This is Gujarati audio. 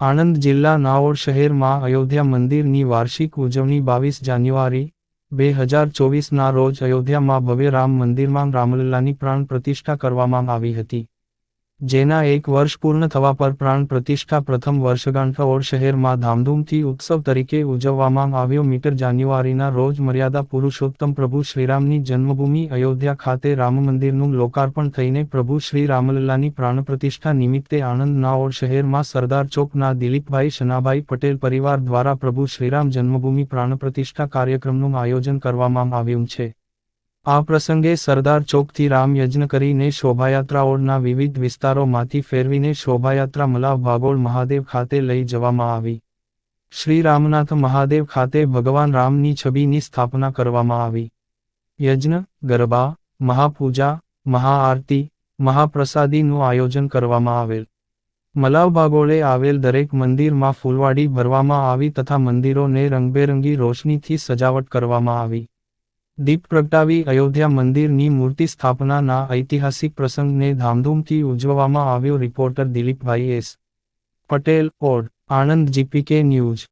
આણંદ જિલ્લાના ઓડ શહેરમાં અયોધ્યા મંદિરની વાર્ષિક ઉજવણી 22 જાન્યુઆરી 2024ના રોજ અયોધ્યામાં ભવ્ય રામ મંદિરમાં રામલલ્લાની પ્રાણ પ્રતિષ્ઠા કરવામાં આવી હતી. જેના 1 વર્ષ પૂર્ણ થવા પર પ્રાણ પ્રતિષ્ઠા પ્રથમ વર્ષગાંઠ ઓડ શહેરમાં ધામધૂમથી ઉત્સવ તરીકે ઉજવવામાં આવ્યો. મીટર જાન્યુઆરીના રોજ મર્યાદા પુરુષોત્તમ પ્રભુ શ્રીરામની જન્મભૂમિ અયોધ્યા ખાતે રામ મંદિરનું લોકાર્પણ થઈને પ્રભુ શ્રી રામલલ્લાની પ્રાણ પ્રતિષ્ઠા નિમિત્તે આણંદના ઓડ શહેરમાં સરદાર ચોકના દિલીપભાઈ શનાભાઈ પટેલ પરિવાર દ્વારા પ્રભુ શ્રીરામ જન્મભૂમિ પ્રાણ પ્રતિષ્ઠા કાર્યક્રમનું આયોજન કરવામાં આવ્યું છે. આ પ્રસંગે સરદાર ચોકથી રામ યજ્ઞ કરીને શોભાયાત્રા ઓડના વિવિધ વિસ્તારોમાંથી ફેરવીને શોભાયાત્રા મલાવ ભાગોળ મહાદેવ ખાતે લઈ જવામાં આવી. શ્રી રામનાથ મહાદેવ ખાતે ભગવાન રામની છબીની સ્થાપના કરવામાં આવી. યજ્ઞ, ગરબા, મહાપૂજા, મહાઆરતી, મહાપ્રસાદીનું આયોજન કરવામાં આવેલ. મલાવ ભાગોળે આવેલ દરેક મંદિરમાં ફૂલવાડી ભરવામાં આવી તથા મંદિરોને રંગબેરંગી રોશનીથી સજાવટ કરવામાં આવી. દીપ પ્રગટાવી અયોધ્યા મંદિરની મૂર્તિ સ્થાપનાના ઐતિહાસિક પ્રસંગને ધામધૂમથી ઉજવવામાં આવ્યો. Reporter Dilipbhai S. Patel, Od, Anand. GPK news.